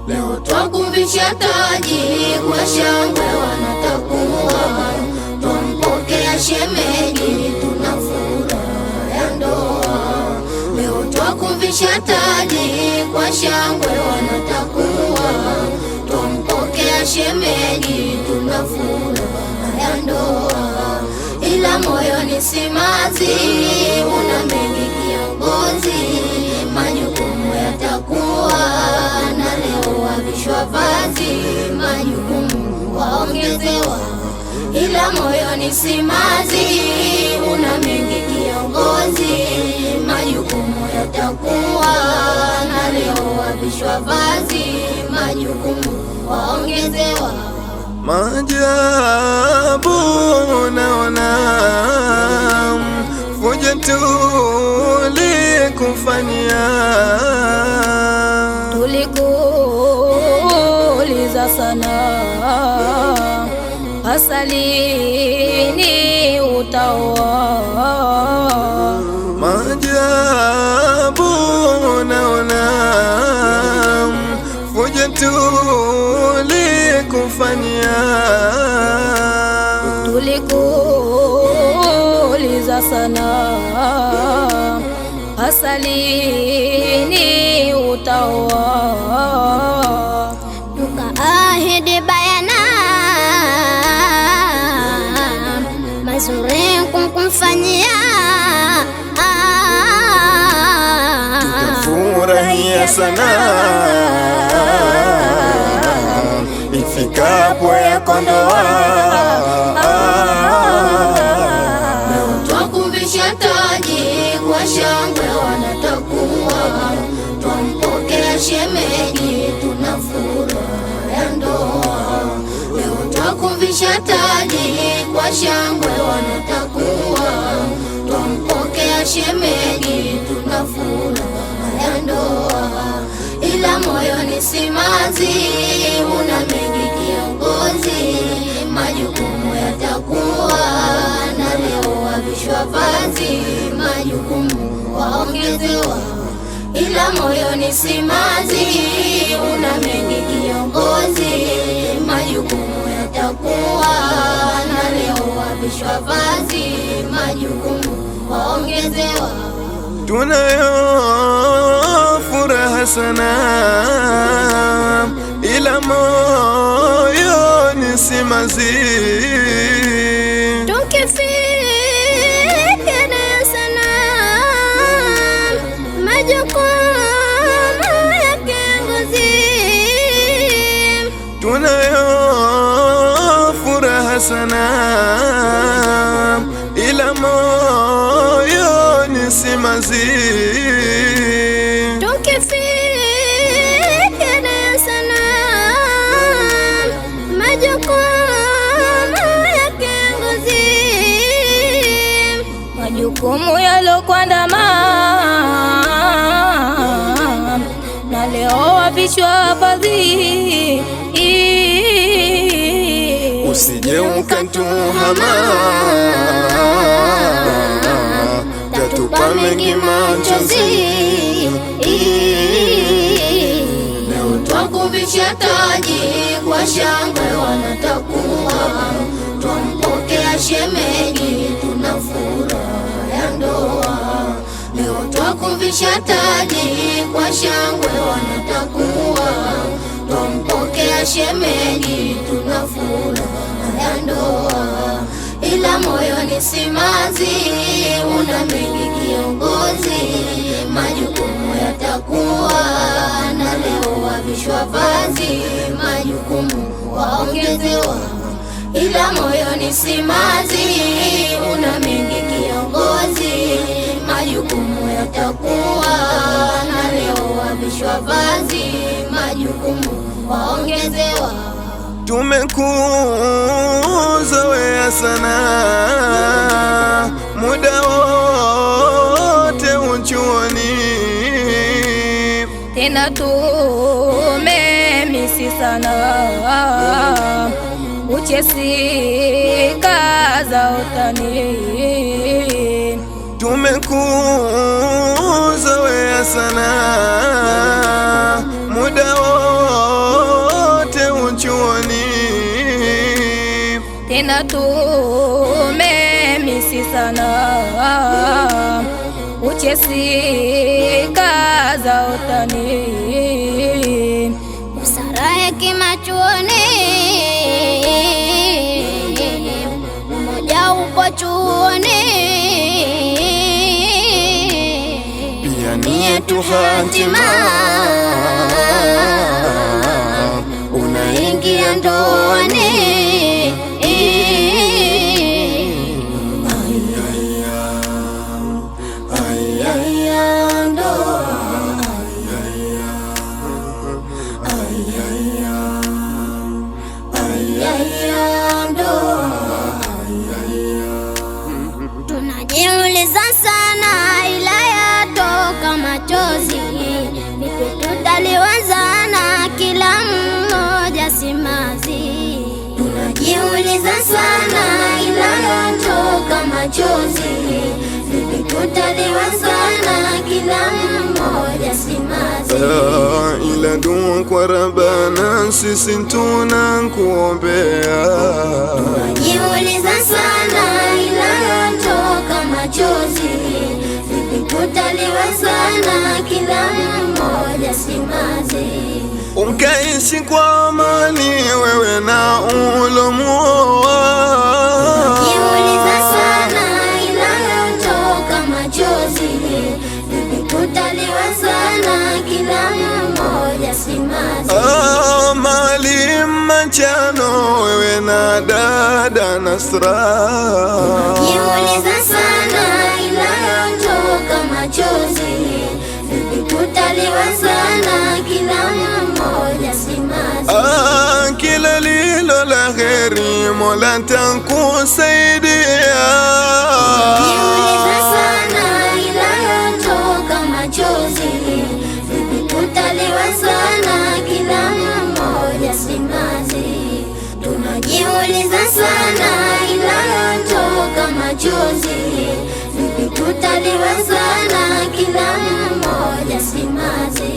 Leo twakuvisha taji kwa shangwe, wanatakuwa twampokea shemeji, tuna furaha ya ndoa. Leo twakuvisha taji kwa shangwe, wanatakuwa twampokea shemeji, tuna furaha ya ndoa. Ila moyoni simanzi, una mengi kiongozi, majukumu yatakuwa na leo wavishwa vazi, majukumu waongezewa. Ila moyoni simanzi, una mengi kiongozi, majukumu yatakuwa na leo wavishwa vazi, majukumu waongezewa. Maajabu naona fujo tulikufanyia, tulikuuliza sana hasa lini utaoa. Maajabu naona fujo tulikufanyia, tulikuuliza sana hasa lini utaoa. Tukaahidi bayana mazuri kumfanyia, tutafurahia sana ifikapo yako ndoa. Leo twakuvisha taji kwa shangwe, wanatakuwa twampokea shemeji, tuna furaha ya ndoa. Leo twakuvisha taji kwa shangwe, wanatakuwa twampokea shemeji, tuna furaha ya ndoa. Ila moyoni simanzi, una mengi kiongozi, majukumu yatakuwa na leo wavishwa vazi, majukumu waongezewa. Ila moyoni simanzi, una mengi kiongozi, majukumu yatakuwa na leo wavishwa vazi, majukumu waongezewa. Tunayo furaha sana, ila moyoni simanzi, tukifikiria sana majukumu ya kiongozi. tunayo furaha sana, ila moyoni simanzi, tukifikiria sana majukumu ya kiongozi. Majukumu yalokuandama na leo wavishwa vazi, usije ukatuhama, tatupa mengi machozi. Leo twakuvisha taji kwa shangwe, wanatakuwa twampokea shemeji, tuna furaha ya ndoa. Leo twakuvisha taji kwa shangwe, wanatakuwa twampokea shemeji, tuna furaha ya ndoa. Ila moyoni simanzi, una mengi kiongozi, majukumu yatakuwa na leo wavishwa vazi, majukumu waongezewa. Ila moyoni simanzi, una mengi kiongozi, majukumu yatakuwa na leo wavishwa vazi, majukumu waongezewa. Tumekuzoea sana, muda wote uchuoni, tena tumemisi sana uchesi kaza utani. Tumekuzoea sana muda wote uchuoni, tena tumemisi sana uchesi kaza utani. Busara hekima chuoni, umoja upo chuoni, pia ni yetu hatima, unaingia ndoani. Tunajiuliza sana ila yatoka machozi, vipi tutaliwazana kila mmoja simazi. Tunajiuliza sana ila yatoka machozi, vipi tutaliwazana kila mmoja simazi. Ila dua kwa Rabbana sisi tunakuombea. Tunajiuliza sana ila yatoka machozi, vipi tutaliwazana kila mmoja simazi. Ukaishi kwa amani wewe na ulomuoa. Tunajiuliza sana ila yatoka machozi, vipi tutaliwazana kila mmoja simazi. Mali machano wewe na dada Nasra. Tunajiuliza sana ila yatoka machozi, vipi tutaliwazana kila mmoja simazi. Kila lilo la kheri Mola takusaidia. Tunajiuliza sana ila yatoka machozi, vipi tutaliwazana kila mmoja simazi. Tunajiuliza sana ila yatoka machozi, vipi tutaliwazana kila mmoja simazi.